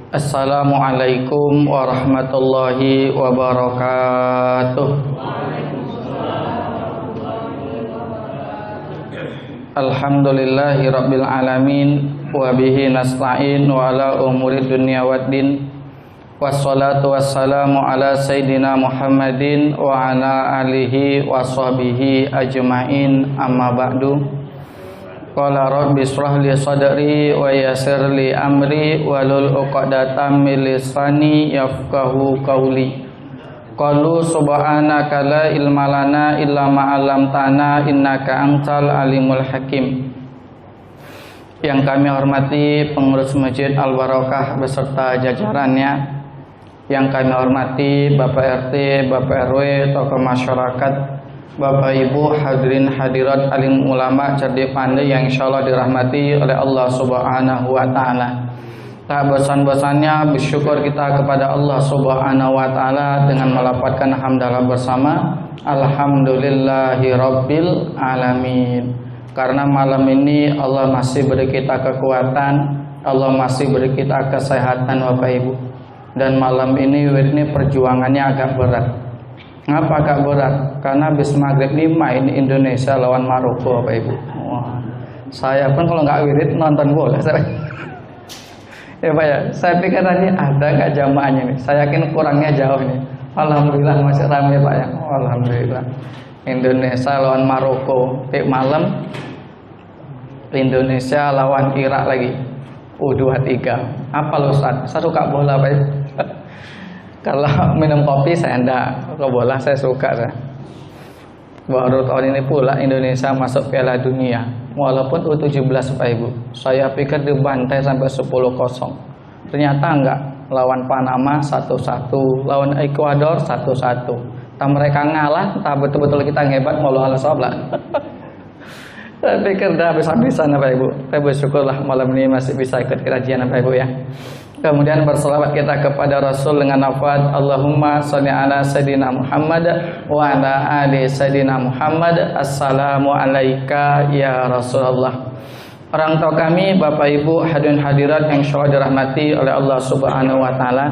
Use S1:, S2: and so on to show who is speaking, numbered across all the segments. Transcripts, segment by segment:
S1: Assalamualaikum warahmatullahi wabarakatuh. Alhamdulillahi rabbil alamin, wa bihi nasta'in wa ala umuri dunya waddin. Wassalatu wassalamu ala sayyidina Muhammadin wa ala alihi wa sahbihi ajma'in, amma ba'du. Qala rabbi shrah li sadri wa yassir li amri walul 'uqdatam min lisani yafqahu qawli. Qalu subhanaka la ilma lana illa ma 'allamtana innaka antal alimul hakim. Yang kami hormati pengurus Masjid Al Barokah beserta jajarannya, yang kami hormati Bapak RT, Bapak RW, tokoh masyarakat, Bapak Ibu hadirin hadirat alim ulama cerdik pandai yang insyaallah dirahmati oleh Allah Subhanahu wa taala. Tak bosan-bosannya bersyukur kita kepada Allah Subhanahu wa taala dengan melafazkan hamdalah bersama alhamdulillahi rabbil alamin. Karena malam ini Allah masih beri kita kekuatan, Allah masih beri kita kesehatan Bapak Ibu. Dan malam ini perjuangannya agak berat. Ngapa agak berat? Karena habis maghrib 5 ini Indonesia lawan Maroko Bapak Ibu. Wah, saya pun kalau nggak wirid nonton bola. Ya Pak ya, saya pikir tadi ada nggak jamaahnya nih. Saya yakin kurangnya jauh nih. Alhamdulillah masih ramai Pak ya. Alhamdulillah. Indonesia lawan Maroko. Malam Indonesia lawan Irak lagi. U23. Apa lo Ustaz? Saya suka bola Pak ya. Kalau minum kopi saya enggak. Kalau bola saya suka saya. Baru tahun ini pula Indonesia masuk Piala Dunia. Walaupun U17 Pak Ibu, saya pikir dibantai sampai 10-0. Ternyata enggak. Lawan Panama 1-1, lawan Ekuador 1-1. Entah mereka ngalah, entah betul-betul kita hebat, wallahu a'lam bishawab. Saya pikir dah habis-habisan Pak Ibu. Saya bersyukurlah malam ini masih bisa ikut kajian Pak Ibu ya. Kemudian berselawat kita kepada Rasul dengan lafaz Allahumma sholli ala sayyidina Muhammad wa ala ali sayyidina Muhammad. Assalamu alayka ya Rasulullah. Orang tua kami, Bapak Ibu hadirin hadirat yang insyaallah dirahmati oleh Allah Subhanahu wa taala.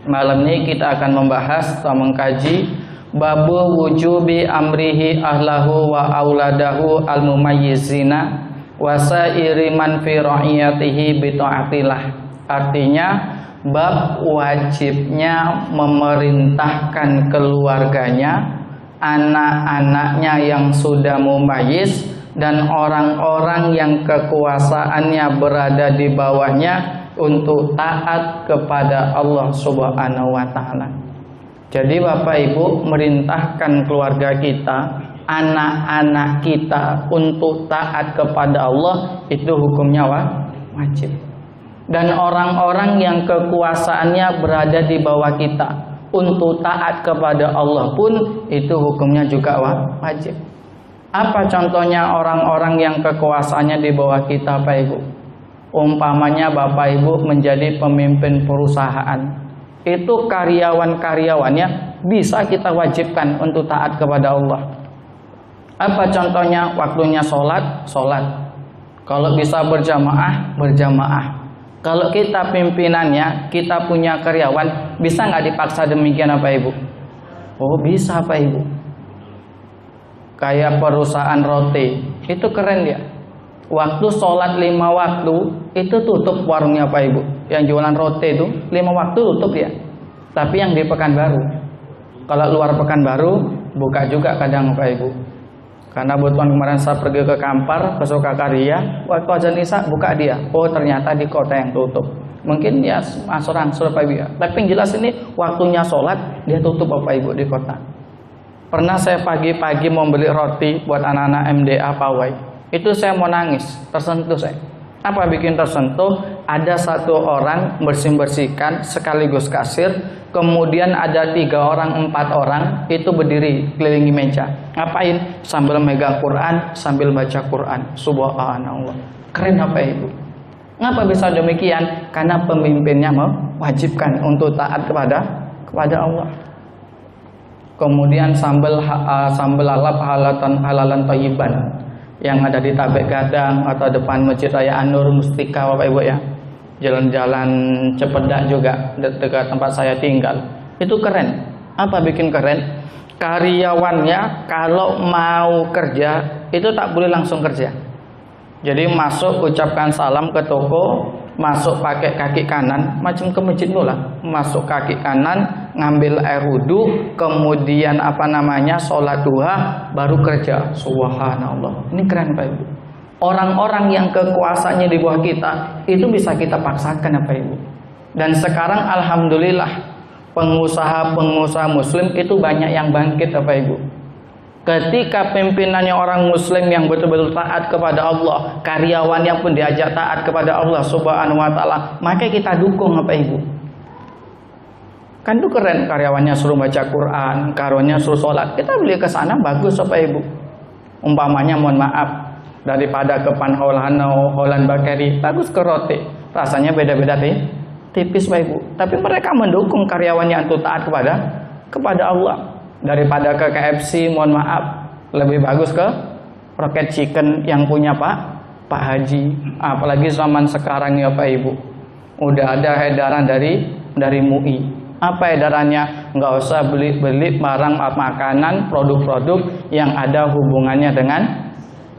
S1: Malam ini kita akan membahas atau mengkaji babu wujubi amrihi ahlahu wa auladahu al-mumayyizina wa sairi man fi ra'iyatihi bi ta'atillah. Artinya bab wajibnya memerintahkan keluarganya, anak-anaknya yang sudah mumayyiz dan orang-orang yang kekuasaannya berada di bawahnya untuk taat kepada Allah Subhanahu wa taala. Jadi Bapak Ibu merintahkan keluarga kita, anak-anak kita untuk taat kepada Allah itu hukumnya wajib. Dan orang-orang yang kekuasaannya berada di bawah kita untuk taat kepada Allah pun itu hukumnya juga wajib. Apa contohnya orang-orang yang kekuasaannya di bawah kita Pak Ibu? Umpamanya Bapak Ibu menjadi pemimpin perusahaan, itu karyawan-karyawannya bisa kita wajibkan untuk taat kepada Allah. Apa contohnya? Waktunya sholat. Kalau bisa berjamaah, berjamaah. Kalau kita pimpinannya, kita punya karyawan, bisa nggak dipaksa demikian Pak Ibu? Oh bisa Pak Ibu. Kayak perusahaan roti, itu keren dia. Waktu sholat 5 waktu, itu tutup warungnya Pak Ibu. Yang jualan roti itu 5 waktu tutup ya. Tapi yang di Pekanbaru, kalau luar Pekanbaru, buka juga kadang Pak Ibu. Karena butuhan kemarin saya pergi ke Kampar, ke Sukakarya, waktu azan Isya buka dia. Oh ternyata di kota yang tutup. Mungkin ya angsur-angsur Pak Ibu ya. Tapi yang jelas ini waktunya sholat dia tutup Bapak Ibu di kota. Pernah saya pagi-pagi mau beli roti buat anak-anak MDA Pawai. Itu saya mau nangis, tersentuh saya. Apa bikin tersentuh? Ada 1 orang bersih-bersihkan sekaligus kasir. Kemudian ada 3 orang, 4 orang itu berdiri kelilingi meja. Ngapain? Sambil megang Quran, sambil baca Quran. Subhanallah. Keren apa Ibu? Ngapa bisa demikian? Karena pemimpinnya mewajibkan untuk taat kepada Allah. Kemudian sambal lalap halalan thayyiban yang ada di Tabek Gadang atau depan Masjid Raya An-Nur Mustika Bapak Ibu ya. jalan-jalan Cepedak juga dekat tempat saya tinggal. Itu keren. Apa bikin keren? Karyawannya kalau mau kerja itu tak boleh langsung kerja. Jadi masuk ucapkan salam ke toko, masuk pakai kaki kanan, macam ke masjid lah. Masuk kaki kanan, ngambil air wudhu, kemudian sholat duha, baru kerja. Subhanallah. Ini keren Pak Ibu. Orang-orang yang kekuasaannya di bawah kita itu bisa kita paksakan Pak Ibu. Dan sekarang alhamdulillah pengusaha-pengusaha muslim itu banyak yang bangkit Bapak Ibu. Ketika pimpinannya orang muslim yang betul-betul taat kepada Allah, karyawannya pun diajak taat kepada Allah Subhanahu wa taala, maka kita dukung Bapak Ibu. Kan itu keren, karyawannya suruh baca Quran, karyawannya suruh sholat, kita beli ke sana bagus Bapak Ibu. Umpamanya mohon maaf, daripada ke Panholano, Holland Bakery, bagus ke roti, rasanya beda-beda tipis Bapak Ibu. Tapi mereka mendukung karyawannya untuk taat kepada Allah. Daripada ke KFC, mohon maaf, lebih bagus ke Rocket Chicken yang punya Pak Haji. Apalagi zaman sekarang ya Pak Ibu, udah ada edaran dari MUI. Apa edarannya? Nggak usah beli barang makanan, produk-produk yang ada hubungannya dengan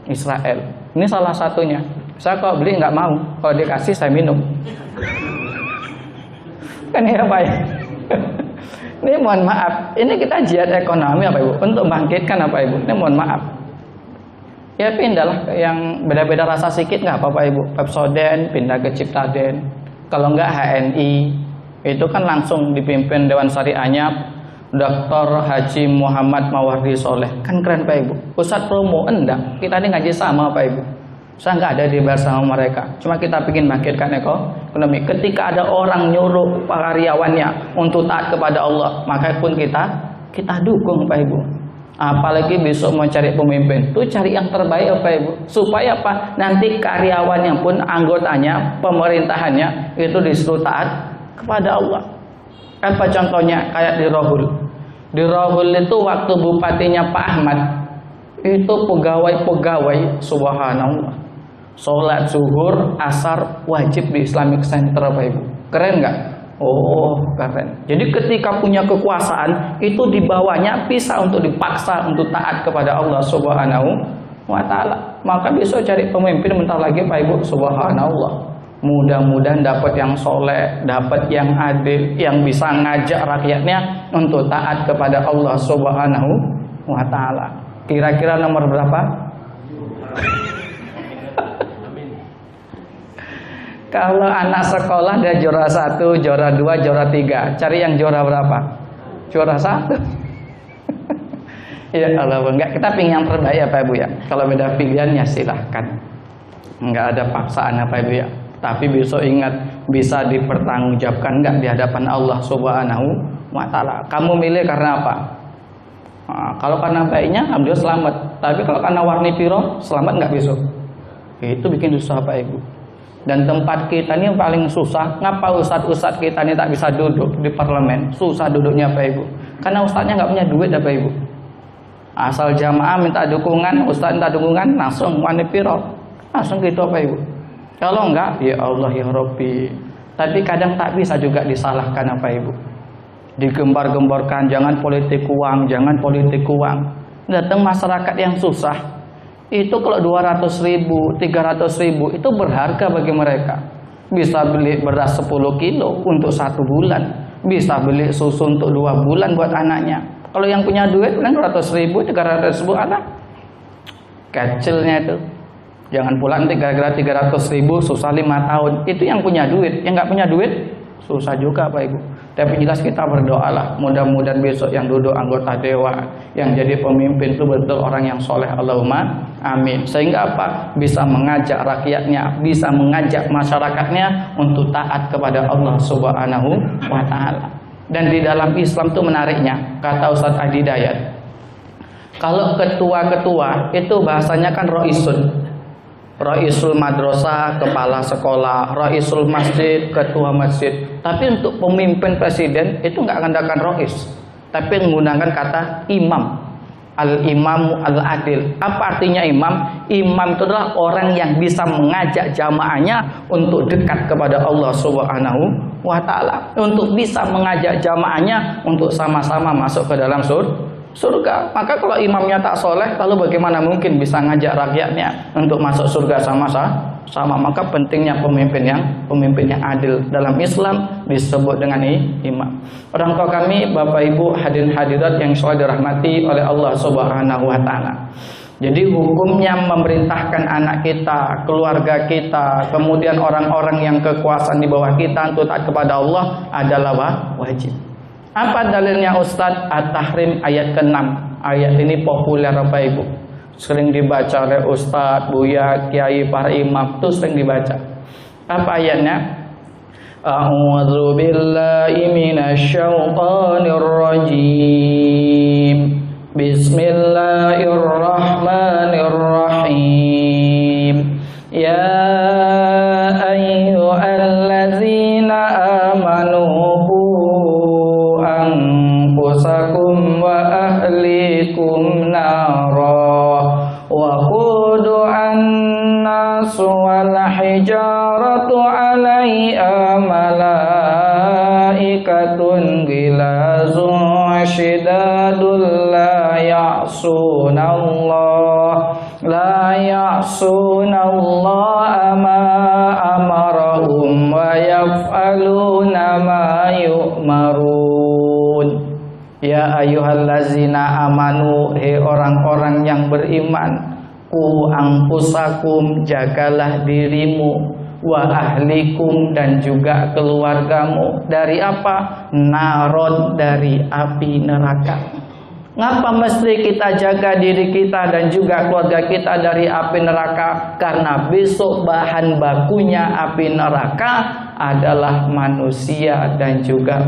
S1: Israel. Ini salah satunya. Saya kalau beli nggak mau, kalau dikasih saya minum. Kan ya Pak ya? Ini mohon maaf, ini kita jihad ekonomi apa Ibu, untuk bangkitkan apa Ibu. Ini mohon maaf. Ya pindahlah yang beda-beda rasa sedikit nggak apa-apa Ibu. Pepsodent pindah ke Ciptaden. Kalau nggak HNI, itu kan langsung dipimpin Dewan Syariahnya Dr. Haji Muhammad Mawardi Soleh. Kan keren Pak Ibu. Pusat promo enggak, kita ini ngaji sama Pak Ibu. Saya nggak ada di bersama mereka. Cuma kita ingin bangkitkan ekonomi. Ketika ada orang nyuruh karyawannya untuk taat kepada Allah, maka pun kita dukung Pak Ibu. Apalagi besok mau cari pemimpin, tuh cari yang terbaik Pak Ibu. Supaya apa? Nanti karyawannya pun, anggotanya, pemerintahannya itu disuruh taat kepada Allah. Apa contohnya? Kayak di Rohul. Di Rohul itu waktu bupatinya Pak Ahmad, itu pegawai-pegawai subhanallah, sholat zuhur, asar wajib di Islamic Center Pak Ibu. Keren nggak? Oh keren. Jadi ketika punya kekuasaan itu dibawanya bisa untuk dipaksa untuk taat kepada Allah Subhanahu wa taala. Maka besok cari pemimpin bentar lagi Pak Ibu, subhanallah. Mudah-mudahan dapat yang soleh, dapat yang adil, yang bisa ngajak rakyatnya untuk taat kepada Allah Subhanahu wa taala. Kira-kira nomor berapa? Kalau anak sekolah dia juara 1, juara 2, juara 3, cari yang juara berapa? Juara 1. Ya kalau enggak, kita pilih yang terbaik ya Pak Ibu ya. Kalau beda pilihan ya silahkan, enggak ada paksaan ya Pak Ibu ya. Tapi besok ingat, bisa dipertanggungjawabkan enggak di hadapan Allah Subhanahu wa taala. Kamu milih karena apa? Nah, kalau karena baiknya alhamdulillah selamat. Tapi kalau karena warni piro, selamat enggak besok? Itu bikin susah Pak Ibu. Dan tempat kita ini yang paling susah. Ngapa ustadz-ustadz kita ini tak bisa duduk di parlemen? Susah duduknya Pak Ibu. Karena ustadznya nggak punya duit ya Pak Ibu. Asal jamaah minta dukungan, ustadz minta dukungan, langsung warni piro, langsung gitu Pak Ibu. Kalau enggak, ya Allah ya Rabbi. Tapi kadang tak bisa juga disalahkan Pak Ibu. Digembar-gemborkan, jangan politik uang, jangan politik uang. Datang masyarakat yang susah, itu kalau 200.000, 300.000 itu berharga bagi mereka. Bisa beli beras 10 kilo untuk 1 bulan, bisa beli susu untuk 2 bulan buat anaknya. Kalau yang punya duit, 200.000, 300.000 ada kecilnya itu. Jangan pula nanti gara-gara 300.000 susah 5 tahun. Itu yang punya duit. Yang nggak punya duit susah juga Pak Ibu. Tapi jelas kita berdoalah, mudah-mudahan besok yang duduk anggota dewan, yang jadi pemimpin itu betul orang yang soleh. Allahumma amin. Sehingga apa? Bisa mengajak rakyatnya, bisa mengajak masyarakatnya untuk taat kepada Allah Subhanahu wa taala. Dan di dalam Islam itu menariknya, kata Ustaz Adi Dayat, kalau ketua-ketua itu bahasanya kan roisun. Raisul madrasah, kepala sekolah, raisul masjid, ketua masjid. Tapi untuk pemimpin presiden itu nggak menggunakan rais, tapi menggunakan kata imam. al-imamu al-adil. Apa artinya imam? Imam itu adalah orang yang bisa mengajak jamaahnya untuk dekat kepada Allah Subhanahu wa taala, untuk bisa mengajak jamaahnya untuk sama-sama masuk ke dalam surga. Maka kalau imamnya tak soleh, lalu bagaimana mungkin bisa ngajak rakyatnya untuk masuk surga sama-sama? Maka pentingnya pemimpin yang adil. Dalam Islam disebut dengan imam. Orang tua kami, Bapak Ibu hadirin hadirat yang selalu dirahmati oleh Allah Subhanahu wa taala. Jadi hukumnya memerintahkan anak kita, keluarga kita, kemudian orang-orang yang kekuasaan di bawah kita untuk taat kepada Allah adalah wajib. Apa dalilnya Ustadz? At-Tahrim ayat ke-6. Ayat ini populer Bapak Ibu, sering dibaca oleh Ustadz, Buya, Kiai, para imam, itu sering dibaca. Apa ayatnya? A'udzu billahi minasyaitonir rajim. Bismillahirrahmanirrahim. Ya ayyuhallazina amanu qu anfusakum wa ahlikum nara wa qudu'an nas wal hijaratu 'alaiha malaikatun ghilazun shidadul la ya'sunallaha ma amarahum wa yaf'aluna ma yu'marun. Ya ayyuhallazina amanu, hei orang-orang yang beriman, ku anfusakum, jagalah dirimu, wa ahlikum, dan juga keluargamu, dari apa? Naron, dari api neraka. Ngapa mesti kita jaga diri kita dan juga keluarga kita dari api neraka? Karena besok bahan bakunya api neraka adalah manusia dan juga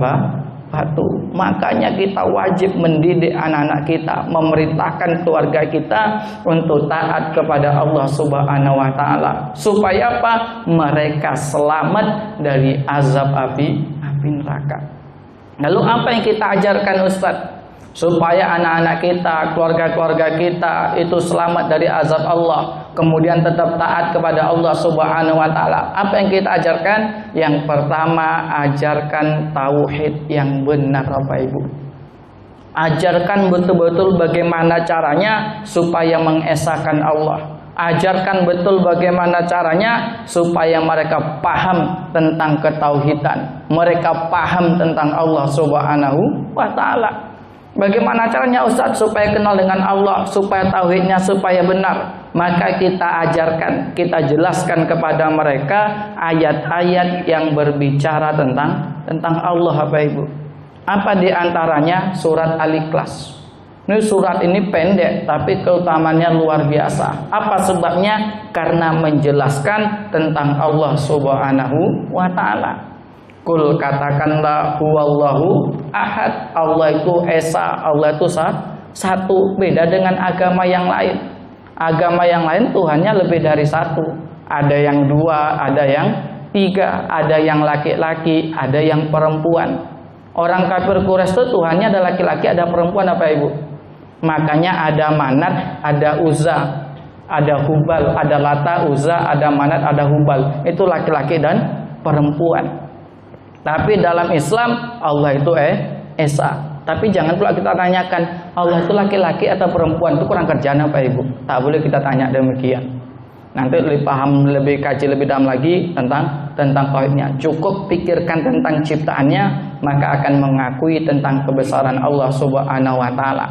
S1: batu. Makanya kita wajib mendidik anak-anak kita, memerintahkan keluarga kita untuk taat kepada Allah Subhanahu wa taala. Supaya apa? Mereka selamat dari azab api neraka. Lalu apa yang kita ajarkan Ustadz? Supaya anak-anak kita, keluarga-keluarga kita itu selamat dari azab Allah, kemudian tetap taat kepada Allah Subhanahu wa taala. Apa yang kita ajarkan? Yang pertama, ajarkan tauhid yang benar Bapak Ibu. Ajarkan betul-betul bagaimana caranya supaya mengesahkan Allah. Ajarkan betul bagaimana caranya supaya mereka paham tentang ketauhidan. Mereka paham tentang Allah Subhanahu wa taala. Bagaimana caranya Ustadz supaya kenal dengan Allah, supaya tauhidnya supaya benar? Maka kita ajarkan, kita jelaskan kepada mereka ayat-ayat yang berbicara tentang Allah Bapak Ibu. Apa diantaranya? Surat Al-Ikhlas. Ini surat ini pendek tapi keutamaannya luar biasa. Apa sebabnya? Karena menjelaskan tentang Allah Subhanahu wa taala. Kul, katakanlah, huwallahu ahad, Allah itu esa, Allah itu satu. Beda dengan agama yang lain. Agama yang lain Tuhannya lebih dari satu. Ada yang dua, ada yang tiga, ada yang laki-laki, ada yang perempuan. Orang kafir Quraisy itu Tuhannya ada laki-laki, ada perempuan apa Ibu? Makanya ada Manat, ada Uzza, ada Hubal, ada Lata, Uzza, ada Manat, ada Hubal. Itu laki-laki dan perempuan. Tapi dalam Islam Allah itu esa. Tapi jangan pula kita tanyakan Allah itu laki-laki atau perempuan, itu kurang kerjaan apa Ibu? Tak boleh kita tanya demikian. Nanti lebih paham, lebih kaji lebih dalam lagi tentang tauhidnya. Cukup pikirkan tentang ciptaannya, maka akan mengakui tentang kebesaran Allah Subhanahu wa taala.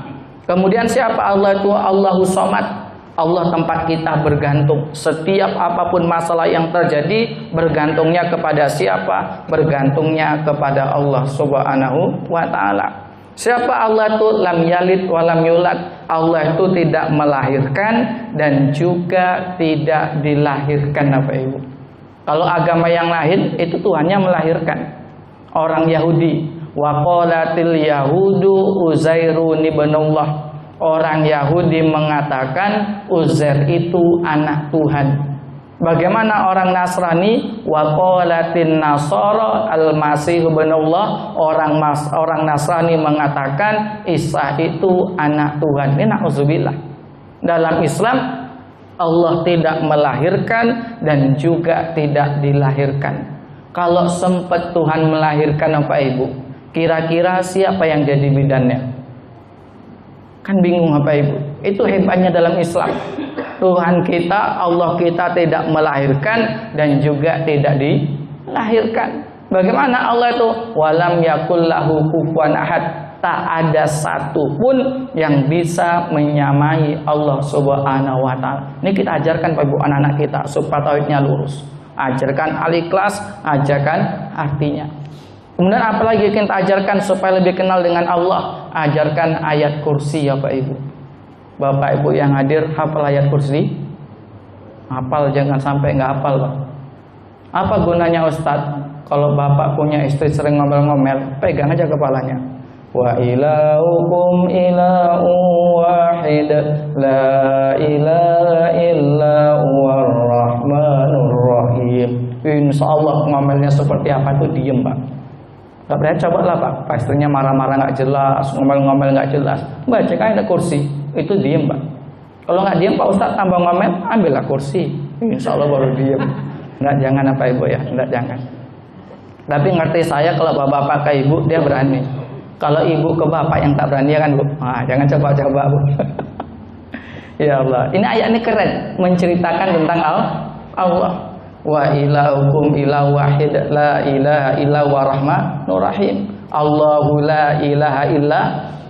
S1: Kemudian siapa Allah itu? Allahus Somad. Allah tempat kita bergantung. Setiap apapun masalah yang terjadi, bergantungnya kepada siapa? Bergantungnya kepada Allah Subhanahu wa taala. Siapa Allah itu? Lam yalid wa lam yulad. Allah itu tidak melahirkan dan juga tidak dilahirkan Bapak Ibu. Kalau agama yang lain itu Tuhannya melahirkan. Orang Yahudi, wa qalatil yahudu Uzairun ibnullah. Orang Yahudi mengatakan Uzair itu anak Tuhan. Bagaimana orang Nasrani, wa qalatin nasara al-masih ibnullah, orang Nasrani mengatakan Isa itu anak Tuhan. Ini na'udzubillah. Dalam Islam Allah tidak melahirkan dan juga tidak dilahirkan. Kalau sempat Tuhan melahirkan apa Ibu? Kira-kira siapa yang jadi bidannya? Kan bingung apa Ibu? Itu hebatnya dalam Islam. Tuhan kita, Allah kita tidak melahirkan dan juga tidak dilahirkan. Bagaimana Allah itu? Walam yakul lahu kufuwan ahad. Tak ada satu pun yang bisa menyamai Allah Subhanahu wa taala. Ini kita ajarkan Pak Ibu anak-anak kita supaya tauhidnya lurus. Ajarkan al-ikhlas, ajarkan artinya. Kemudian apalagi kita ajarkan supaya lebih kenal dengan Allah? Ajarkan ayat kursi ya Pak Ibu. Bapak Ibu yang hadir hafal ayat kursi? Hafal, jangan sampai nggak hafal Pak. Apa gunanya Ustadz? Kalau Bapak punya istri sering ngomel-ngomel, pegang aja kepalanya. Wa ilahukum ilahu wahid, la ilaha illa huwar rahmanur rahim. Insya Allah ngomelnya seperti apa tuh diem Pak. Tapi coba lah Pak, istrinya marah-marah nggak jelas, ngomel-ngomel nggak jelas, bacakan ada kursi. Itu diem Pak. Kalau nggak diem Pak Ustadz tambah ngomel, ambillah kursi. Insya Allah baru diem. Nggak, jangan apa Ibu ya, nggak, jangan. Tapi ngerti saya kalau bapak ke Ibu dia berani. Kalau Ibu ke bapak yang tak berani ya kan Bu. Nah, jangan coba-coba Bu. Ya Allah, ini ayat ini keren, menceritakan tentang Allah. Wa ilahukum ilahu wahid, la ilaha illa huwa rahmanur rahim. Allahu la ilaha illa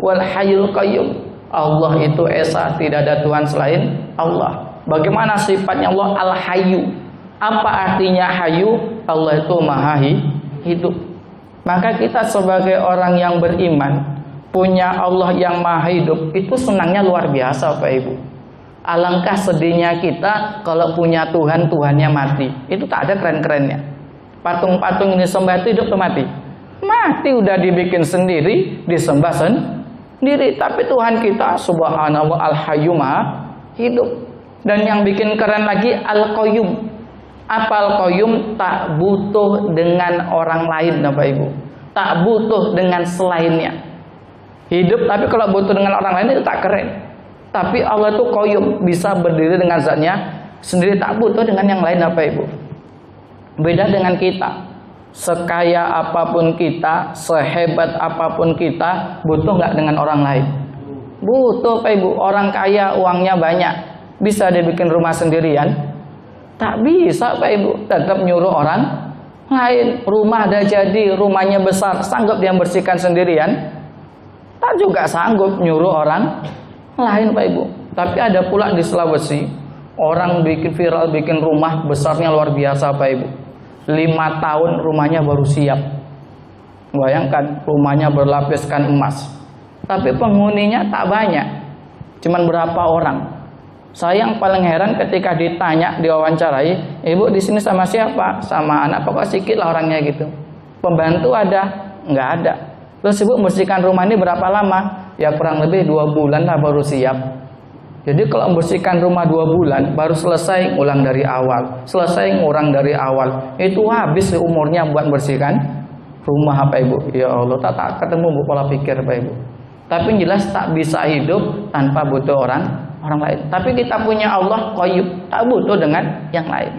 S1: wal hayyul qayyum. Allah itu esa, tidak ada Tuhan selain Allah. Bagaimana sifatnya Allah? Al-Hayyu. Apa artinya Hayyu? Allah itu maha hidup. Maka kita sebagai orang yang beriman, punya Allah yang maha hidup, itu senangnya luar biasa Pak Ibu. Alangkah sedihnya kita kalau punya Tuhan, Tuhannya mati. Itu tak ada keren-kerennya. Patung-patung ini sembah itu hidup atau mati? Mati, udah dibikin sendiri, disembah sendiri. Tapi Tuhan kita subhanahu al-hayyu maha hidup. Dan yang bikin keren lagi al-qayyum. Apa al-qayyum? Tak butuh dengan orang lain Bapak Ibu. Tak butuh dengan selainnya. Hidup tapi kalau butuh dengan orang lain itu tak keren. Tapi Allah itu qayyum, bisa berdiri dengan zatnya sendiri, tak butuh dengan yang lain Bapak Ibu. Beda dengan kita. Sekaya apapun kita, sehebat apapun kita, butuh nggak dengan orang lain? Butuh Pak Ibu. Orang kaya uangnya banyak, bisa dia bikin rumah sendirian? Tak bisa Pak Ibu. Tetap nyuruh orang lain. Rumah dah jadi, rumahnya besar, sanggup dia bersihkan sendirian? Tak juga sanggup, nyuruh orang lain Pak Ibu. Tapi ada pula di Sulawesi, orang bikin viral, bikin rumah besarnya luar biasa Pak Ibu. 5 tahun rumahnya baru siap. Bayangkan, rumahnya berlapiskan emas. Tapi penghuninya tak banyak, cuman berapa orang. Saya yang paling heran ketika ditanya, diwawancarai, Ibu di sini sama siapa? Sama anak, pokoknya sedikit lah orangnya gitu. Pembantu ada? Nggak ada. Terus Ibu bersihkan rumah ini berapa lama? Ya kurang lebih 2 bulan lah baru siap. Jadi kalau membersihkan rumah 2 bulan baru selesai, ulang dari awal, selesai ngurang dari awal, itu habis umurnya buat bersihkan rumah Pak Ibu. Ya Allah, tak ketemu Bu pola pikir Pak Ibu. Tapi jelas tak bisa hidup tanpa butuh orang lain. Tapi kita punya Allah qayyum, tak butuh dengan yang lain.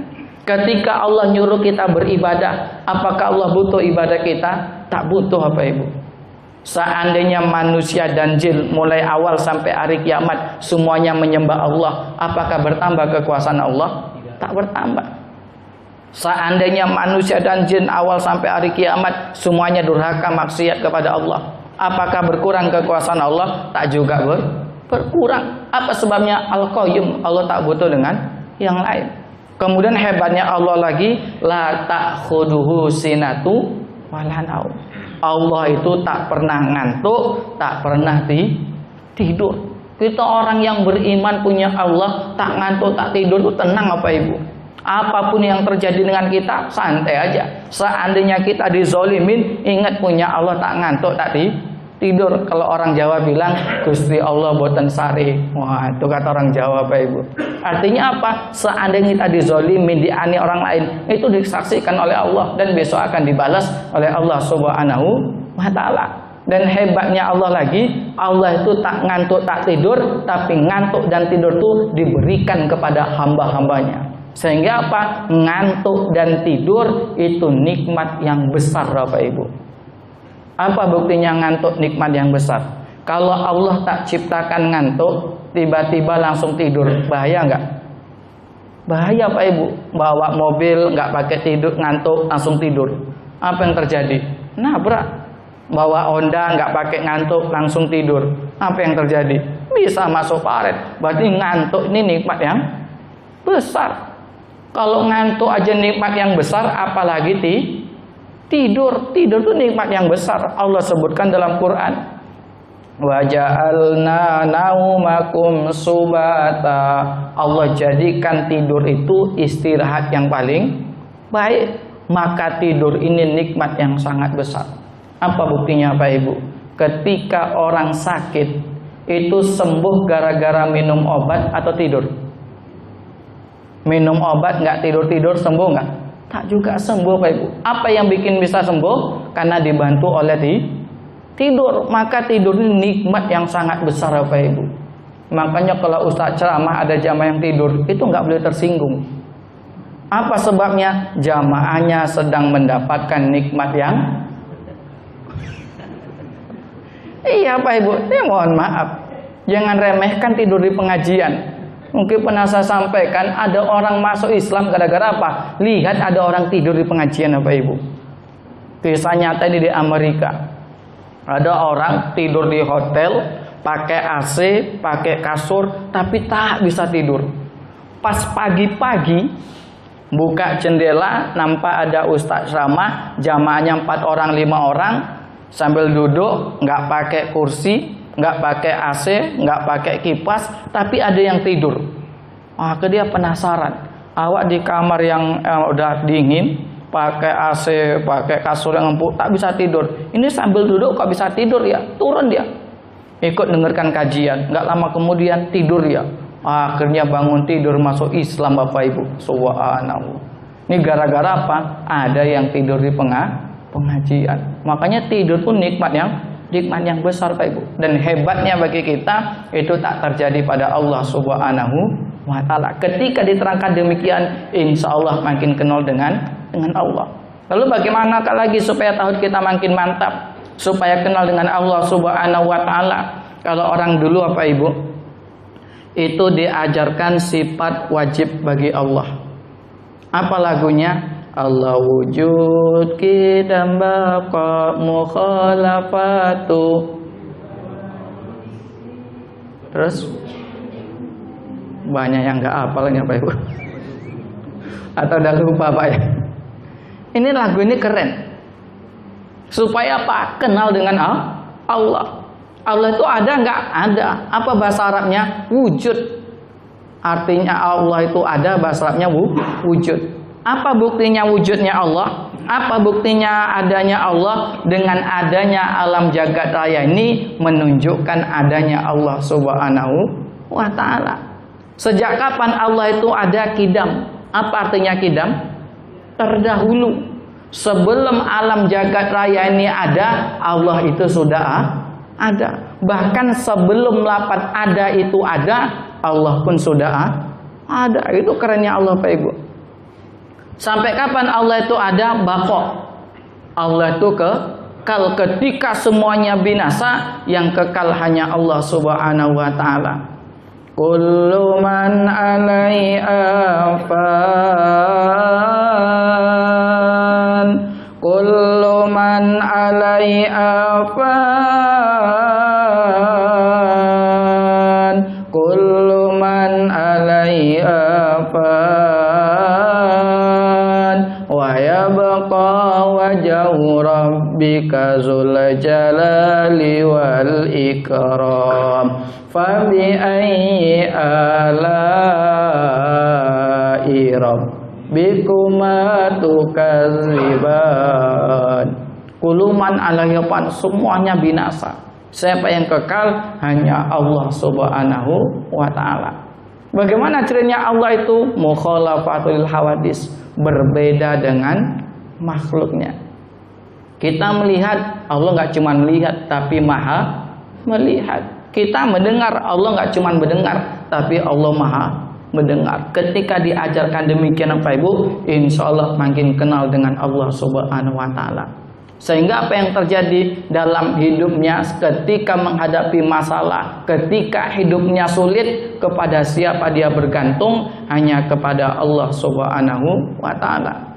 S1: Ketika Allah nyuruh kita beribadah, apakah Allah butuh ibadah kita? Tak butuh Pak Ibu. Seandainya manusia dan jin mulai awal sampai hari kiamat semuanya menyembah Allah, apakah bertambah kekuasaan Allah? Tak bertambah. Seandainya manusia dan jin awal sampai hari kiamat semuanya durhaka maksiat kepada Allah, apakah berkurang kekuasaan Allah? Tak juga berkurang. Apa sebabnya? Al-Qayyum, Allah tak butuh dengan yang lain. Kemudian hebatnya Allah lagi, la ta'khuduhu sinatu wala naum. Allah itu tak pernah ngantuk, tak pernah tidur. Kita orang yang beriman punya Allah, tak ngantuk, tak tidur, itu tenang apa Ibu? Apapun yang terjadi dengan kita, santai aja. Seandainya kita dizolimin, ingat punya Allah tak ngantuk, tak Tidur, kalau orang Jawa bilang Gusti Allah boten sari. Wah, itu kata orang Jawa Pak Ibu. Artinya apa? Seandainya kita dizolimin, diani orang lain, itu disaksikan oleh Allah dan besok akan dibalas oleh Allah Subhanahu wa taala. Dan hebatnya Allah lagi, Allah itu tak ngantuk tak tidur, tapi ngantuk dan tidur itu diberikan kepada hamba-hambanya. Sehingga apa? Ngantuk dan tidur itu nikmat yang besar Bapak Ibu. Apa buktinya ngantuk nikmat yang besar? Kalau Allah tak ciptakan ngantuk, tiba-tiba langsung tidur, bahaya nggak? Bahaya Pak Ibu. Bawa mobil nggak pakai tidur, ngantuk langsung tidur. Apa yang terjadi? Nabrak. Bawa Honda nggak pakai ngantuk langsung tidur. Apa yang terjadi? Bisa masuk paret. Berarti ngantuk ini nikmat yang besar. Kalau ngantuk aja nikmat yang besar, apalagi tidur itu nikmat yang besar. Allah sebutkan dalam Quran, wa ja'alna naumakum subata. Allah jadikan tidur itu istirahat yang paling baik. Maka tidur ini nikmat yang sangat besar. Apa buktinya Pak Ibu? Ketika orang sakit itu sembuh gara-gara minum obat atau tidur? Minum obat nggak tidur sembuh nggak? Tak juga sembuh Pak Ibu. Apa yang bikin bisa sembuh? Karena dibantu oleh tidur. Maka tidur ini nikmat yang sangat besar Pak Ibu. Makanya kalau Ustaz ceramah ada jamaah yang tidur, itu nggak boleh tersinggung. Apa sebabnya? Jamaahnya sedang mendapatkan nikmat yang iya Pak Ibu. Mohon maaf, jangan remehkan tidur di pengajian. Mungkin pernah saya sampaikan, ada orang masuk Islam gara-gara apa? Lihat ada orang tidur di pengajian Bapak Ibu. Kisah nyata ini di Amerika. Ada orang tidur di hotel, pakai AC, pakai kasur, tapi tak bisa tidur. Pas pagi-pagi, buka jendela, nampak ada ustaz ceramah, jamaahnya 4 orang, 5 orang, sambil duduk, nggak pakai kursi, nggak pakai AC, nggak pakai kipas, tapi ada yang tidur. Maka dia penasaran. Awak di kamar yang udah dingin, pakai AC, pakai kasur yang empuk, tak bisa tidur. Ini sambil duduk kok bisa tidur ya? Turun dia. Ikut dengarkan kajian. Nggak lama kemudian tidur ya. Akhirnya bangun tidur masuk Islam Bapak Ibu. Subhanallah. Ini gara-gara apa? Ada yang tidur di pengajian. Makanya tidur pun nikmat yang besar Pak Ibu. Dan hebatnya bagi kita itu tak terjadi pada Allah Subhanahu wa taala. Ketika diterangkan demikian, insya Allah makin kenal dengan Allah. Lalu bagaimana lagi supaya tauhid kita makin mantap, supaya kenal dengan Allah Subhanahu wa taala? Kalau orang dulu apa Ibu, itu diajarkan sifat wajib bagi Allah. Apa lagunya? Allah wujud kidam baqa mukhalafatu. Terus banyak yang nggak hafal ya Pak Ibu, atau udah lupa Pak ya. Ini lagu ini keren. Supaya apa? Kenal dengan Allah. Allah itu ada nggak? Ada. Apa bahasa Arabnya? Wujud. Artinya Allah itu ada, bahasa Arabnya wujud. Apa buktinya wujudnya Allah? Apa buktinya adanya Allah? Dengan adanya alam jagat raya ini menunjukkan adanya Allah Subhanahu wa taala. Sejak kapan Allah itu ada? Kidam. Apa artinya kidam? Terdahulu. Sebelum alam jagat raya ini ada, Allah itu sudah ada. Bahkan sebelum lafaz ada itu ada, Allah pun sudah ada. Itu kerennya Allah Pak Ibu. Sampai kapan Allah itu ada? Baqa. Allah itu kekal. Ketika semuanya binasa, yang kekal hanya Allah Subhanahu wa taala. Kullu man 'alaiha fan, kullu man 'alaiha fan, kullu man 'alaiha fan, wa yabqa wajhu rabbika dzul jalali wal ikram. Fabi ayyi ala'i rabbikuma tukadziban. Kuluman alayapan, semuanya binasa. Siapa yang kekal? Hanya Allah Subhanahu wa ta'ala. Bagaimana cirinya Allah itu? Mukhalafatul hawadis, berbeda dengan makhluknya. Kita melihat, Allah nggak cuma melihat, tapi maha melihat. Kita mendengar, Allah nggak cuma mendengar, tapi Allah maha mendengar. Ketika diajarkan demikian Bapak Ibu, insya Allah makin kenal dengan Allah Subhanahu wa ta'ala. Sehingga apa yang terjadi dalam hidupnya ketika menghadapi masalah, ketika hidupnya sulit, kepada siapa dia bergantung? Hanya kepada Allah Subhanahu wa ta'ala.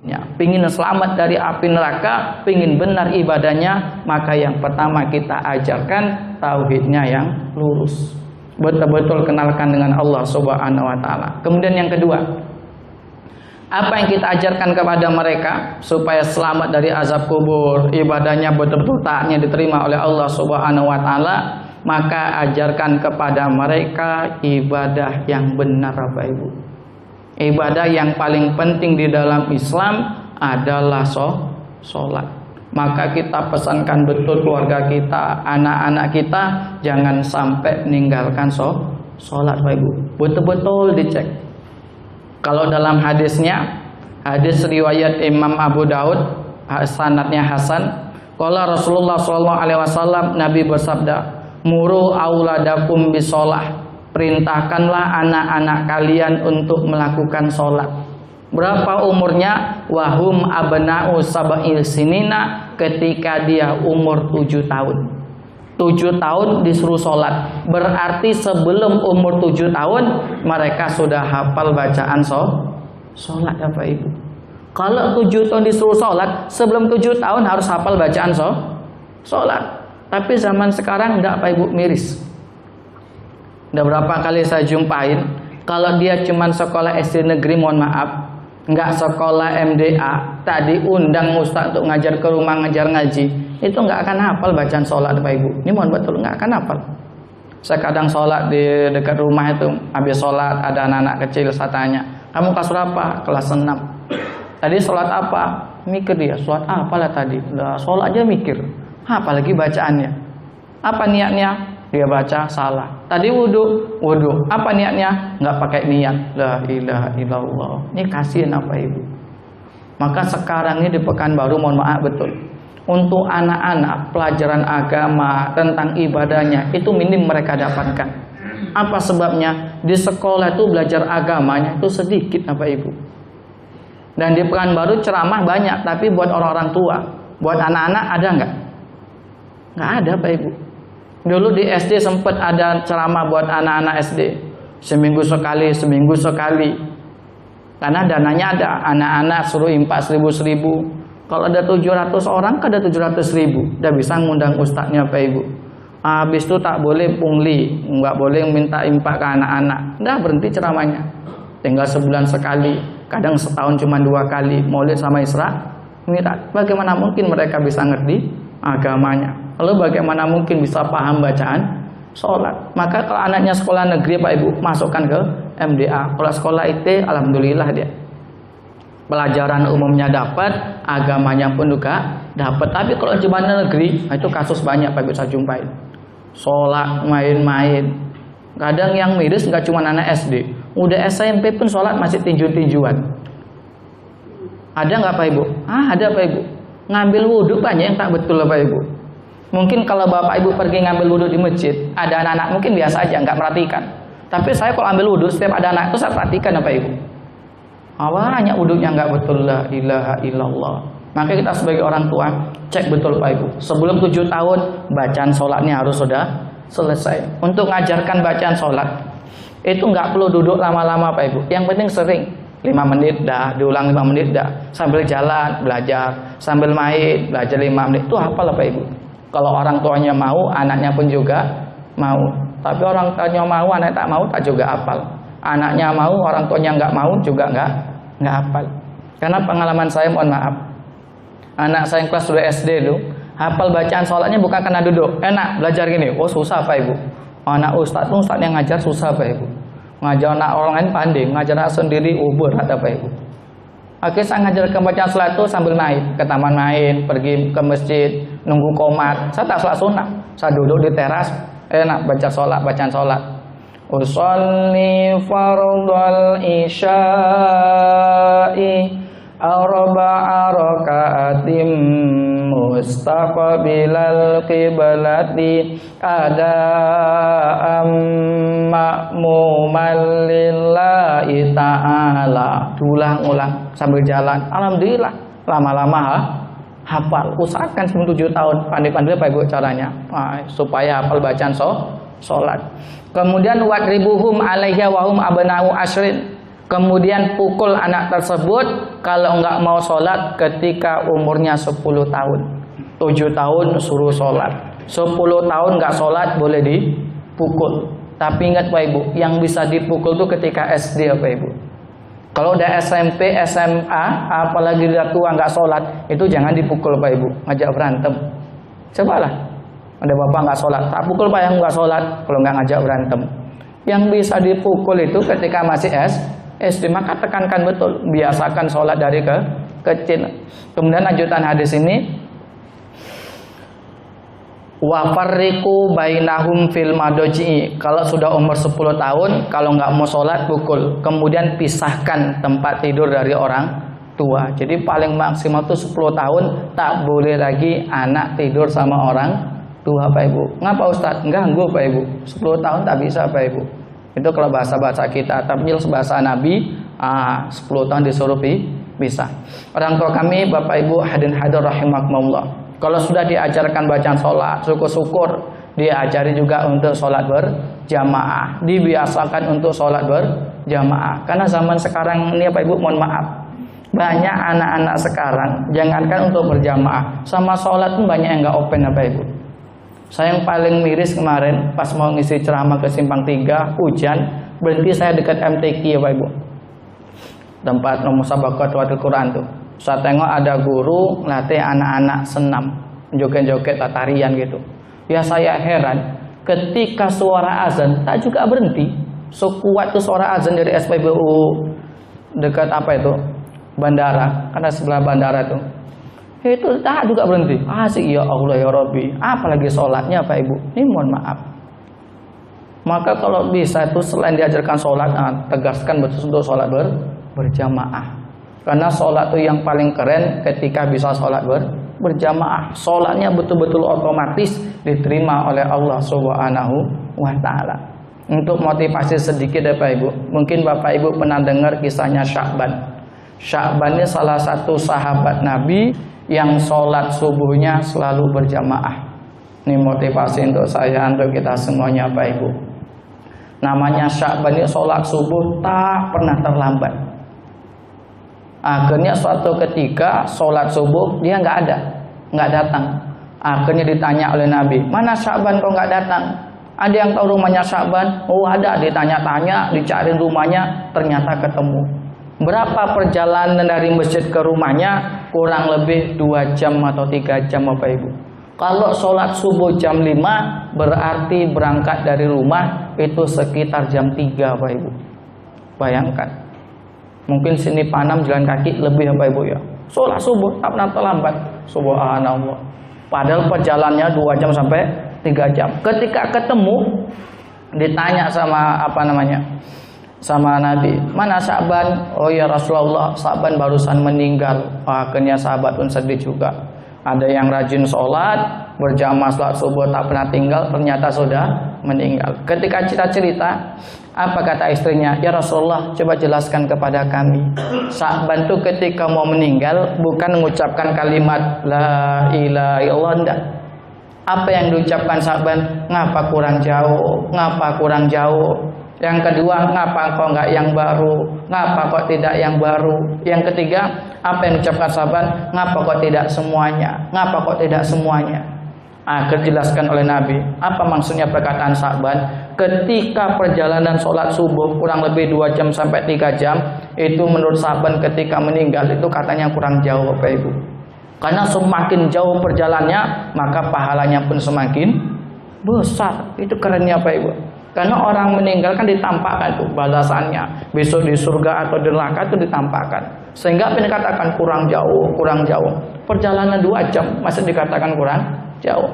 S1: Ya, pingin selamat dari api neraka, pingin benar ibadahnya, maka yang pertama kita ajarkan tauhidnya yang lurus. Betul-betul kenalkan dengan Allah Subhanahu wa ta'ala. Kemudian yang kedua, apa yang kita ajarkan kepada mereka supaya selamat dari azab kubur, ibadahnya betul-betul taatnya diterima oleh Allah Subhanahu wa ta'ala, maka ajarkan kepada mereka ibadah yang benar Bapak Ibu. Ibadah yang paling penting di dalam Islam adalah sholat. Maka kita pesankan betul keluarga kita, anak-anak kita, jangan sampai meninggalkan sholat Bapak Ibu. Betul-betul dicek. Kalau dalam hadisnya, hadis riwayat Imam Abu Daud, sanadnya Hasan, qala Rasulullah SAW, Nabi bersabda, muru auladakum bisolah, perintahkanlah anak-anak kalian untuk melakukan sholat. Berapa umurnya? Wahum abna'u sab'il sinina, ketika dia umur 7 tahun. 7 tahun disuruh sholat, berarti sebelum umur 7 tahun mereka sudah hafal bacaan sholat Bapak Ibu. Kalau 7 tahun disuruh sholat, sebelum 7 tahun harus hafal bacaan sholat. Tapi zaman sekarang enggak Bapak Ibu, miris. Udah berapa kali saya jumpain, kalau dia cuma sekolah SD negeri, mohon maaf, nggak sekolah MDA, tadi undang ustaz untuk ngajar ke rumah, ngajar ngaji, itu nggak akan hafal bacaan sholat Bapak Ibu. Ini mohon betul, nggak akan hafal. Saya kadang sholat di dekat rumah itu, habis sholat ada anak-anak kecil, saya tanya, kamu kelas berapa? Kelas 6. Tadi sholat apa? Mikir dia, sholat apa lah tadi? Udah sholat aja mikir, apalagi bacaannya. Apa niatnya? Dia baca salah. Tadi wudhu, apa niatnya? Nggak pakai niat. La ilaha illallah. Ini kasihan apa Ibu. Maka sekarang ini di Pekanbaru, mohon maaf betul, untuk anak-anak pelajaran agama tentang ibadahnya itu minim mereka dapatkan. Apa sebabnya? Di sekolah itu belajar agamanya itu sedikit Bapak Ibu. Dan di Pekanbaru ceramah banyak, tapi buat orang-orang tua, buat anak-anak ada nggak? Nggak ada Bapak Ibu. Dulu di SD sempat ada ceramah buat anak-anak SD, seminggu sekali. Karena dananya ada, anak-anak suruh impak 1000. Kalau ada 700 orang, ada 700.000. Udah bisa ngundang ustadznya Pak Ibu. Habis itu tak boleh pungli, nggak boleh minta impak ke anak-anak. Udah berhenti ceramahnya. Tinggal sebulan sekali, kadang setahun cuma 2 kali, Maulid sama Isra Mi'raj. Bagaimana mungkin mereka bisa ngerti agamanya? Lalu bagaimana mungkin bisa paham bacaan sholat? Maka kalau anaknya sekolah negeri Pak Ibu, masukkan ke MDA. Kalau sekolah IT, alhamdulillah dia pelajaran umumnya dapat, agamanya pun juga dapat. Tapi kalau cuma negeri, itu kasus banyak Pak Ibu saya jumpai. Sholat main-main. Kadang yang miris nggak cuma anak SD, udah SMP pun sholat masih tinju-tinjuan. Ada nggak Pak Ibu? Ada Pak Ibu. Ngambil wudhu banyak yang tak betul Pak Ibu. Mungkin kalau Bapak Ibu pergi ngambil wudhu di masjid, ada anak-anak mungkin biasa aja, nggak perhatikan. Tapi saya kalau ambil wudhu, setiap ada anak itu saya perhatikan Bapak Ibu. Banyak wudhunya nggak betul, la ilaha illallah. Maka kita sebagai orang tua, cek betul Pak Ibu. Sebelum 7 tahun, bacaan sholatnya harus sudah selesai. Untuk ngajarkan bacaan sholat, itu nggak perlu duduk lama-lama Pak Ibu. Yang penting sering, 5 menit dah, diulang 5 menit dah. Sambil jalan, belajar. Sambil main, belajar 5 menit. Itu hafal Pak Ibu. Kalau orang tuanya mau, anaknya pun juga mau. Tapi orang tuanya mau, anak tak mau, tak juga hafal. Anaknya mau, orang tuanya nggak mau, juga nggak hafal. Karena pengalaman saya, mohon maaf, anak saya yang kelas 2 SD dulu, hafal bacaan sholatnya bukan karena duduk, enak belajar gini. Oh susah Pak Ibu. Anak ustadz yang ngajar susah Pak Ibu. Ngajar anak orang lain pandai, ngajar anak sendiri berat Pak Ibu. Akhirnya saya ngajarkan bacaan sholat itu sambil main, ke taman main, pergi ke masjid, nunggu komat. Saya tak sholat sunnah. Saya duduk di teras, enak baca sholat, bacaan sholat. Usolli fardal isya'i arba'a raka'atim mustaqbilal qiblati ada'am ma'muman lillahi ta'ala. Ulang-ulang sambil jalan. Alhamdulillah lama-lama hafal. Usahakan 7 tahun pandai-pandai Pak Ibu caranya supaya hafal bacaan sholat. Kemudian wadribuhum alaiha wahum abna'u asyrin. Kemudian pukul anak tersebut kalau enggak mau sholat ketika umurnya 10 tahun. 7 tahun suruh sholat, 10 tahun enggak sholat boleh dipukul. Tapi ingat Pak Ibu, yang bisa dipukul itu ketika SD Pak Ibu. Kalau udah SMP, SMA, apalagi udah tua enggak sholat, itu jangan dipukul Pak Ibu, ngajak berantem. Cobalah, ada bapak enggak sholat, tak pukul Pak yang enggak sholat, kalau enggak ngajak berantem. Yang bisa dipukul itu ketika masih SD, maka tekankan betul, biasakan sholat dari kecil. Kemudian lanjutan hadis ini, wa farriqu bainahum fil madoji. Kalau sudah umur 10 tahun, kalau nggak mau sholat pukul. Kemudian pisahkan tempat tidur dari orang tua. Jadi paling maksimal itu 10 tahun tak boleh lagi anak tidur sama orang tua Pak Ibu. Ngapa Ustadz? Ganggu Pak Ibu. 10 tahun tak bisa Pak Ibu. Itu kalau bahasa-bahasa kita, tapi bahasa Nabi 10 tahun disuruh bisa. Orang tua kami, Bapak Ibu hadirin hadirat rahimakumullah, kalau sudah diajarkan bacaan sholat, syukur-syukur diajari juga untuk sholat berjamaah, dibiasakan untuk sholat berjamaah. Karena zaman sekarang ini Bapak Ibu, mohon maaf, banyak anak-anak sekarang jangankan untuk berjamaah, sama sholat pun banyak yang nggak open Bapak Ibu. Saya yang paling miris kemarin pas mau ngisi ceramah ke Simpang 3, hujan, berhenti saya dekat MTQ ya Pak Ibu, tempat musabaqah tilawatil Quran tuh. Saya tengok ada guru latih anak-anak senam, joget-joget tarian gitu. Ya saya heran, ketika suara azan tak juga berhenti. Sekuat tuh suara azan dari SPBU dekat apa itu, bandara, karena sebelah bandara tuh. Itu tak juga berhenti. Asik ya Allah ya Rabbi. Apalagi sholatnya Pak Ibu. Ini mohon maaf. Maka kalau bisa itu selain diajarkan sholat, tegaskan betul untuk sholat berjamaah. Karena sholat itu yang paling keren ketika bisa sholat berjamaah. Sholatnya betul-betul otomatis diterima oleh Allah Subhanahu wa Ta'ala. Untuk motivasi sedikit ya Pak Ibu, mungkin Bapak Ibu pernah dengar kisahnya Sya'ban. Sya'ban ini salah satu sahabat Nabi yang sholat subuhnya selalu berjamaah. Ini motivasi untuk saya, untuk kita semuanya Pak Ibu. Namanya Sya'ban, ini sholat subuh tak pernah terlambat. Akhirnya suatu ketika sholat subuh dia nggak datang. Akhirnya ditanya oleh Nabi, mana Sya'ban kok nggak datang? Ada yang tahu rumahnya Sya'ban? Oh ada, ditanya-tanya, dicari rumahnya, ternyata ketemu. Berapa perjalanan dari masjid ke rumahnya? Kurang lebih 2 jam atau 3 jam Bapak Ibu. Kalau sholat subuh jam 5, berarti berangkat dari rumah itu sekitar jam 3 Bapak Ibu. Bayangkan, mungkin sini Panam jalan kaki lebih Bapak Ibu ya. Sholat subuh tak pernah terlambat. Subhanallah. Padahal perjalanannya 2 jam sampai 3 jam. Ketika ketemu, ditanya sama sama Nabi, mana Sya'ban? Oh ya Rasulullah, Sya'ban barusan meninggal. Akhirnya sahabat pun sedih juga. Ada yang rajin sholat berjamaah sholat subuh tak pernah tinggal, ternyata sudah meninggal. Ketika cerita, apa kata istrinya? Ya Rasulullah, coba jelaskan kepada kami. Sya'ban itu ketika mau meninggal bukan mengucapkan kalimat la ilaha illallah. Apa yang diucapkan Sya'ban? Ngapa kurang jauh? Ngapa kurang jauh? Yang kedua, ngapa kok nggak yang baru? Ngapa kok tidak yang baru? Yang ketiga, apa yang diucapkan sahabat? Ngapa kok tidak semuanya? Ngapa kok tidak semuanya? Akhir dijelaskan oleh Nabi. Apa maksudnya perkataan sahabat? Ketika perjalanan sholat subuh kurang lebih 2 jam sampai 3 jam, itu menurut sahabat ketika meninggal itu katanya kurang jauh Bapak Ibu. Karena semakin jauh perjalanannya, maka pahalanya pun semakin besar. Itu kerennya Bapak Ibu. Karena orang meninggal kan ditampakkan tuh balasannya, besok di surga atau di neraka itu ditampakkan. Sehingga apa yang dikatakan kurang jauh. Perjalanan 2 jam masih dikatakan kurang jauh.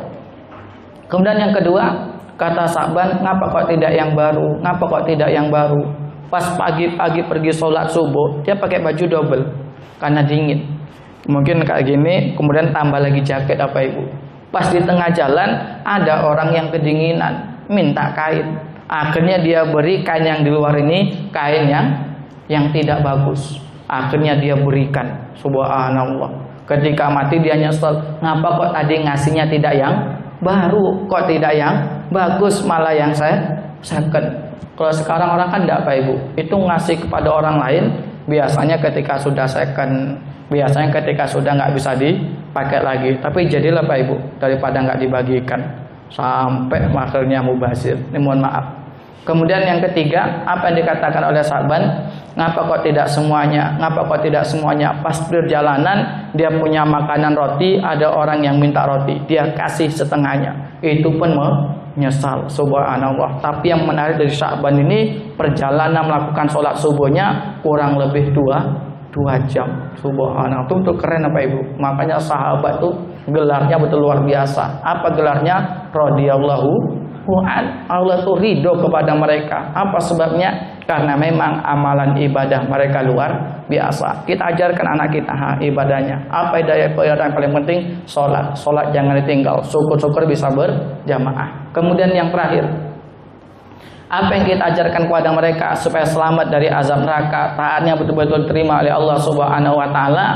S1: Kemudian yang kedua, kata Sa'ban, ngapa kok tidak yang baru? Ngapa kok tidak yang baru? Pas pagi-pagi pergi sholat subuh, dia pakai baju double karena dingin. Mungkin kayak gini, kemudian tambah lagi jaket apa ibu. Pas di tengah jalan ada orang yang kedinginan, minta kain. Akhirnya dia beri kain yang di luar ini, kain yang tidak bagus. Akhirnya dia berikan. Subhanallah. Ketika mati dia nyesel, ngapa kok tadi ngasihnya tidak yang baru, kok tidak yang bagus, malah yang saya second. Kalau sekarang orang kan tidak Pak Ibu, itu ngasih kepada orang lain biasanya ketika sudah second, biasanya ketika sudah nggak bisa dipakai lagi. Tapi jadilah Pak Ibu, daripada nggak dibagikan sampai akhirnya mubazir. Ini mohon maaf. Kemudian yang ketiga, apa yang dikatakan oleh Sa'ban, ngapa kok tidak semuanya? Ngapa kok tidak semuanya? Pas perjalanan dia punya makanan roti, ada orang yang minta roti, dia kasih setengahnya. Itu pun menyesal. Subhanallah. Tapi yang menarik dari Sa'ban ini, perjalanan melakukan sholat subuhnya kurang lebih 2 jam. Subhanallah. Itu keren apa Ibu? Makanya sahabat tuh gelarnya betul luar biasa. Apa gelarnya? Radhiyallahu anhu. Allah tuh ridho kepada mereka. Apa sebabnya? Karena memang amalan ibadah mereka luar biasa. Kita ajarkan anak kita ibadahnya. Apa ibadah yang paling penting? Sholat. Sholat jangan ditinggal. Syukur-syukur bisa berjamaah. Kemudian yang terakhir, apa yang kita ajarkan kepada mereka supaya selamat dari azab neraka, taatnya betul-betul terima oleh Allah Subhanahu wa taala,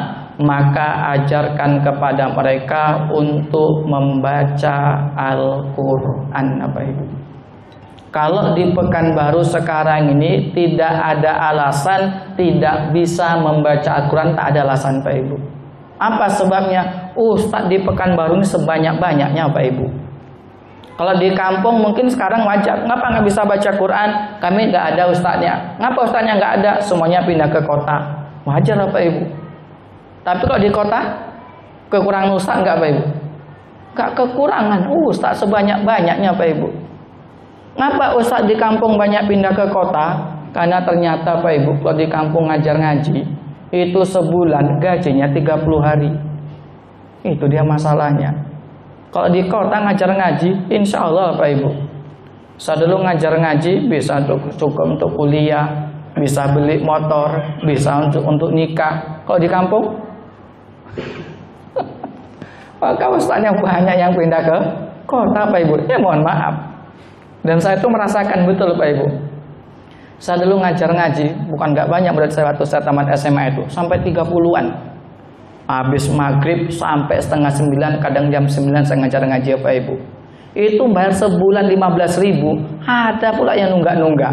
S1: maka ajarkan kepada mereka untuk membaca Al-Qur'an apa itu. Kalau di Pekanbaru sekarang ini tidak ada alasan tidak bisa membaca Al-Quran, tak ada alasan Pak Ibu. Apa sebabnya? Ustadz di Pekanbaru ini sebanyak-banyaknya Pak Ibu. Kalau di kampung mungkin sekarang wajar. Ngapa nggak bisa baca Quran? Kami nggak ada ustadznya. Ngapa ustadznya nggak ada? Semuanya pindah ke kota. Wajar Pak Ibu. Tapi kalau di kota kekurangan ustadz nggak Pak Ibu? Nggak kekurangan. Ustadz sebanyak-banyaknya Pak Ibu. Ngapa ustadz di kampung banyak pindah ke kota? Karena ternyata Pak Ibu, kalau di kampung ngajar ngaji itu sebulan gajinya 30 hari. Itu dia masalahnya. Kalau di kota ngajar ngaji, insya Allah Pak Ibu, saya dulu ngajar ngaji bisa cukup untuk kuliah, bisa beli motor, bisa untuk nikah. Kalau di kampung, maka ustadznya banyak yang pindah ke kota Pak Ibu. Ya mohon maaf. Dan saya itu merasakan betul Pak Ibu. Saya dulu ngajar ngaji, bukan nggak banyak berarti saya waktu saya tamat SMA itu, sampai 30-an. Habis maghrib sampai setengah 9, kadang jam 9 saya ngajar ngaji Pak Ibu. Itu bayar sebulan 15.000. Ada pula yang nunggak-nunggak.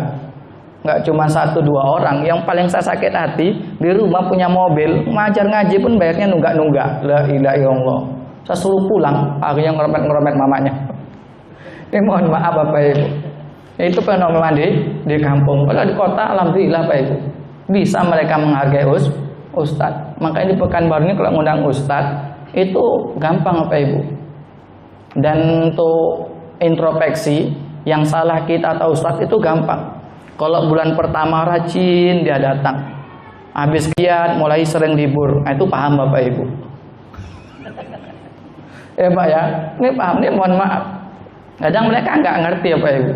S1: Nggak cuma 1-2 orang. Yang paling saya sakit hati, di rumah punya mobil, ngajar ngaji pun bayarnya nunggak-nunggak. La ilaha illallah. Saya suruh pulang, akhirnya ngeromet-ngeromet mamanya. Ini mohon maaf Bapak Ibu. Itu fenomena di kampung. Kalau di kota alhamdulillah Pak Ibu, bisa mereka menghargai ustadz. Makanya di Pekanbaru ini kalau ngundang ustadz itu gampang Bapak Ibu. Dan untuk introspeksi yang salah kita atau ustadz itu gampang. Kalau bulan pertama rajin dia datang, habis kiat mulai sering libur, nah, itu paham Bapak Ibu. Pak ya, ini paham, ini mohon maaf. Kadang mereka nggak ngerti ya Pak Ibu.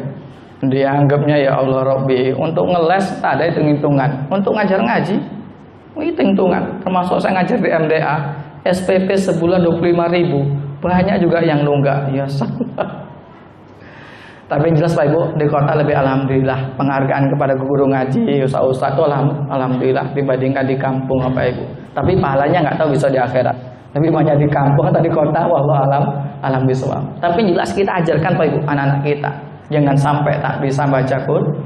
S1: Dia anggapnya ya Allah Robbi, untuk ngeles tak ada hitung-hitungan, untuk ngajar ngaji hitung-hitungan. Termasuk saya ngajar di MDA, SPP sebulan 25.000, banyak juga yang nunggak. Ya salah. Tapi yang jelas Pak Ibu, di kota lebih alhamdulillah penghargaan kepada guru ngaji, ustaz itu alhamdulillah dibandingkan di kampung Pak Ibu. Tapi pahalanya nggak tahu bisa di akhirat. Tapi banyak di kampung atau di kota, wallahu alam bisawab. Tapi jelas kita ajarkan Pak Ibu anak-anak kita, jangan sampai tak bisa baca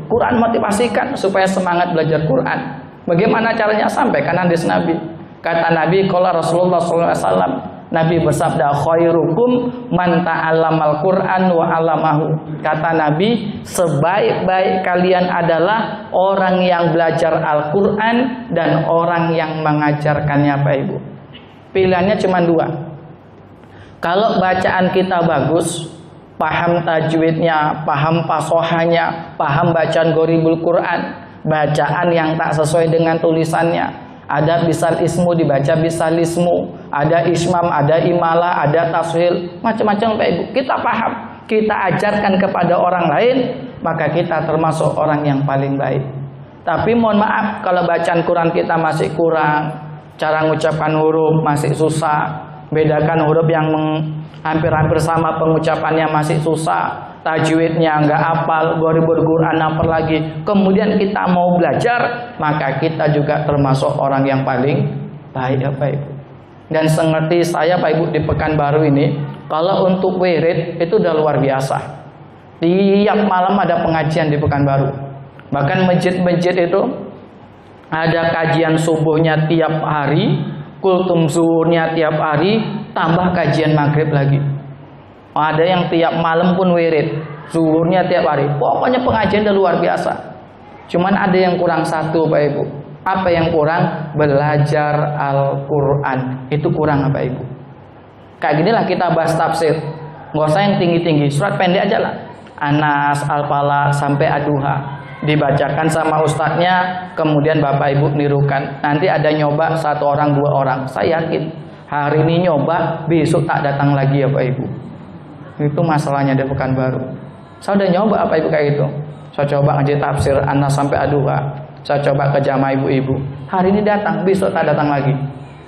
S1: Quran, motivasikan supaya semangat belajar Quran. Bagaimana caranya? Sampaikan hadis Nabi. Kata Nabi, qala Rasulullah SAW, Nabi bersabda, khairukum man ta'allamal Qur'an wa 'allamahu. Kata Nabi, sebaik-baik kalian adalah orang yang belajar Al-Qur'an dan orang yang mengajarkannya Pak Ibu. Pilihannya cuma 2. Kalau bacaan kita bagus, paham tajwidnya, paham fasohanya, paham bacaan Gharibul Quran, bacaan yang tak sesuai dengan tulisannya, Ada bisal ismu dibaca bisal ismu, ada ismam, ada imalah, ada tashil, macam-macam Pak Ibu. Kita paham, kita ajarkan kepada orang lain, maka kita termasuk orang yang paling baik. Tapi mohon maaf kalau bacaan Quran kita masih kurang, cara mengucapkan huruf masih susah, bedakan huruf yang hampir-hampir sama pengucapannya masih susah, tajwidnya nggak hafal, goribur Quran hafal lagi, kemudian kita mau belajar, maka kita juga termasuk orang yang paling baik ya Pak Ibu. Dan sengerti saya Pak Ibu di Pekanbaru ini, kalau untuk wirid itu udah luar biasa. Tiap malam ada pengajian di Pekanbaru. Bahkan masjid-masjid itu ada kajian subuhnya tiap hari, kultum zuhurnya tiap hari, tambah kajian maghrib lagi. Ada yang tiap malam pun wirid, zuhurnya tiap hari. Pokoknya pengajian udah luar biasa. Cuman ada yang kurang satu Pak Ibu. Apa yang kurang? Belajar Al-Quran. Itu kurang Pak Ibu. Kayak ginilah kita bahas tafsir. Nggak usah yang tinggi-tinggi, surat pendek aja lah. Anas, Al-Falaq sampai Ad-Duha. Dibacakan sama ustadznya, kemudian Bapak Ibu nirukan. Nanti ada nyoba 1 orang 2 orang. Saya yakin hari ini nyoba, besok tak datang lagi ya Pak Ibu. Itu masalahnya di Pekanbaru. Saya udah nyoba Bapak Ibu kayak gitu. Saya coba ngaji tafsir Anas sampai Ad-Duha. Saya coba ke jamaah ibu-ibu. Hari ini datang, besok tak datang lagi.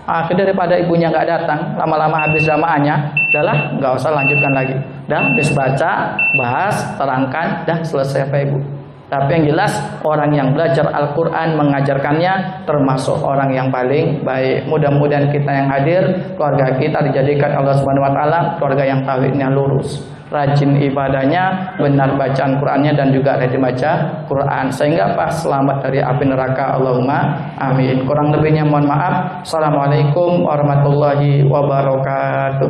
S1: Akhirnya daripada ibunya nggak datang, lama-lama habis jamaahnya, udahlah nggak usah lanjutkan lagi. Dah habis baca, bahas, terangkan, dah selesai Pak Ibu. Tapi yang jelas orang yang belajar Al-Quran mengajarkannya termasuk orang yang paling baik. Mudah-mudahan kita yang hadir, keluarga kita dijadikan Allah Subhanahu Wa Taala keluarga yang tauhidnya lurus, rajin ibadahnya, benar bacaan Qurannya dan juga rajin baca Quran sehingga pas selamat dari api neraka. Allahumma amin. Kurang lebihnya mohon maaf. Assalamualaikum warahmatullahi wabarakatuh.